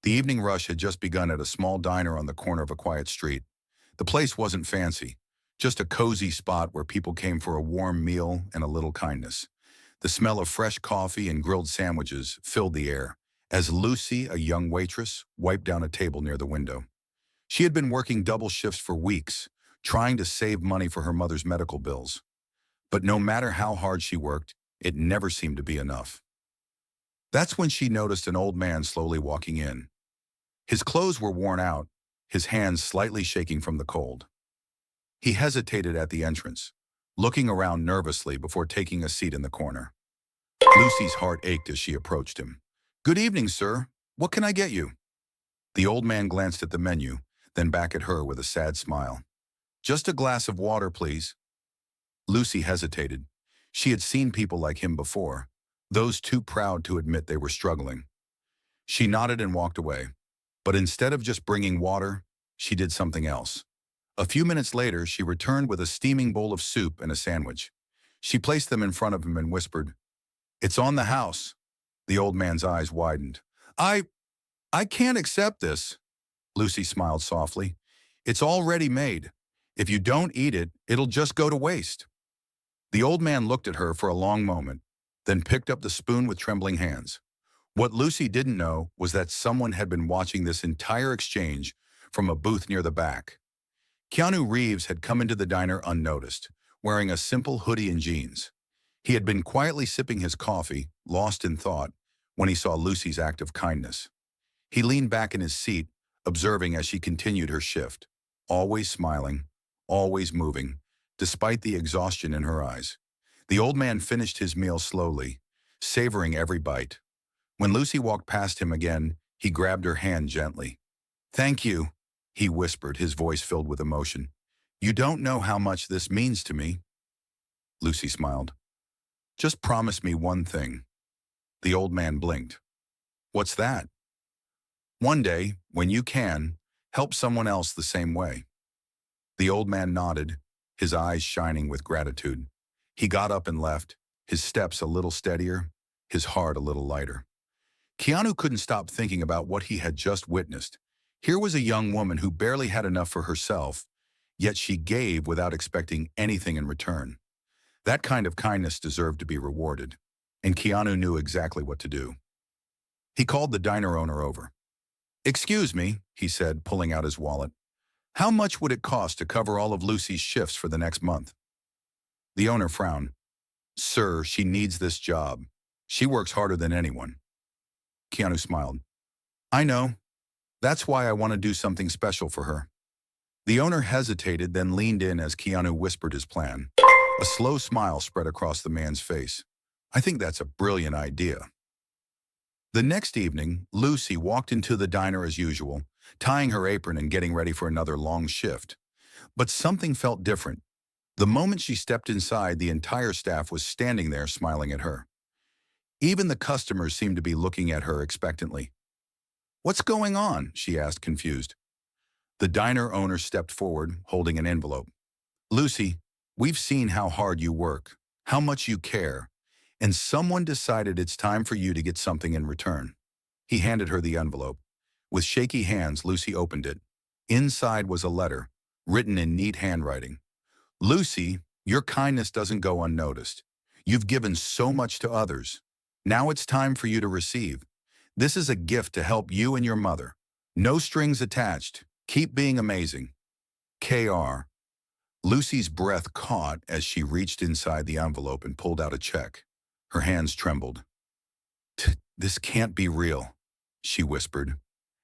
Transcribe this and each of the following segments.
The evening rush had just begun at a small diner on the corner of a quiet street. The place wasn't fancy, just a cozy spot where people came for a warm meal and a little kindness. The smell of fresh coffee and grilled sandwiches filled the air as Lucy, a young waitress, wiped down a table near the window. She had been working double shifts for weeks, trying to save money for her mother's medical bills. But no matter how hard she worked, it never seemed to be enough. That's when she noticed an old man slowly walking in. His clothes were worn out, his hands slightly shaking from the cold. He hesitated at the entrance, looking around nervously before taking a seat in the corner. Lucy's heart ached as she approached him. "Good evening, sir. What can I get you?" The old man glanced at the menu, then back at her with a sad smile. "Just a glass of water, please." Lucy hesitated. She had seen people like him before, those too proud to admit they were struggling. She nodded and walked away, but instead of just bringing water, she did something else. A few minutes later, she returned with a steaming bowl of soup and a sandwich. She placed them in front of him and whispered, "It's on the house." The old man's eyes widened. I can't accept this." Lucy smiled softly. "It's already made. If you don't eat it, it'll just go to waste." The old man looked at her for a long moment, then picked up the spoon with trembling hands. What Lucy didn't know was that someone had been watching this entire exchange from a booth near the back. Keanu Reeves had come into the diner unnoticed, wearing a simple hoodie and jeans. He had been quietly sipping his coffee, lost in thought, when he saw Lucy's act of kindness. He leaned back in his seat, observing as she continued her shift, always smiling, always moving, despite the exhaustion in her eyes. The old man finished his meal slowly, savoring every bite. When Lucy walked past him again, he grabbed her hand gently. "Thank you," he whispered, his voice filled with emotion. "You don't know how much this means to me." Lucy smiled. "Just promise me one thing." The old man blinked. "What's that?" "One day, when you can, help someone else the same way." The old man nodded, his eyes shining with gratitude. He got up and left, his steps a little steadier, his heart a little lighter. Keanu couldn't stop thinking about what he had just witnessed. Here was a young woman who barely had enough for herself, yet she gave without expecting anything in return. That kind of kindness deserved to be rewarded, and Keanu knew exactly what to do. He called the diner owner over. "Excuse me," he said, pulling out his wallet. "How much would it cost to cover all of Lucy's shifts for the next month?" The owner frowned. "Sir, she needs this job. She works harder than anyone." Keanu smiled. "I know. That's why I want to do something special for her." The owner hesitated, then leaned in as Keanu whispered his plan. A slow smile spread across the man's face. "I think that's a brilliant idea." The next evening, Lucy walked into the diner as usual, tying her apron and getting ready for another long shift. But something felt different. The moment she stepped inside, the entire staff was standing there smiling at her. Even the customers seemed to be looking at her expectantly. "What's going on?" she asked, confused. The diner owner stepped forward, holding an envelope. "Lucy, we've seen how hard you work, how much you care, and someone decided it's time for you to get something in return." He handed her the envelope. With shaky hands, Lucy opened it. Inside was a letter, written in neat handwriting. "Lucy, your kindness doesn't go unnoticed. You've given so much to others. Now it's time for you to receive. This is a gift to help you and your mother. No strings attached. Keep being amazing. K.R." Lucy's breath caught as she reached inside the envelope and pulled out a check. Her hands trembled. "This can't be real," she whispered.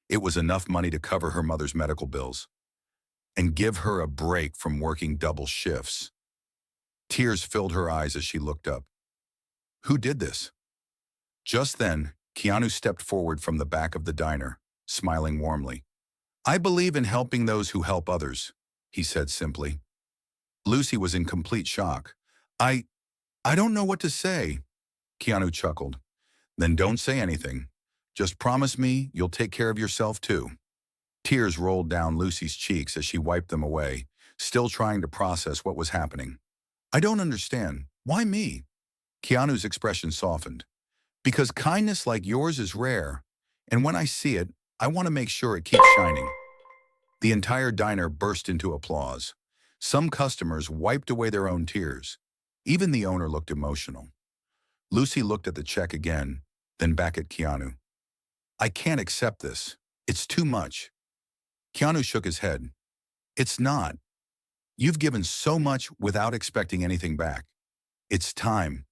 It was enough money to cover her mother's medical bills and give her a break from working double shifts. Tears filled her eyes as she looked up. Who did this? Just then, Keanu stepped forward from the back of the diner, smiling warmly. "I believe in helping those who help others," he said simply. Lucy was in complete shock. I don't know what to say." Keanu chuckled. "Then don't say anything. Just promise me you'll take care of yourself too." Tears rolled down Lucy's cheeks as she wiped them away, still trying to process what was happening. "I don't understand. Why me?" Keanu's expression softened. "Because kindness like yours is rare, and when I see it, I want to make sure it keeps shining." The entire diner burst into applause. Some customers wiped away their own tears. Even the owner looked emotional. Lucy looked at the check again, then back at Keanu. "I can't accept this. It's too much." Keanu shook his head. "It's not. You've given so much without expecting anything back. It's time.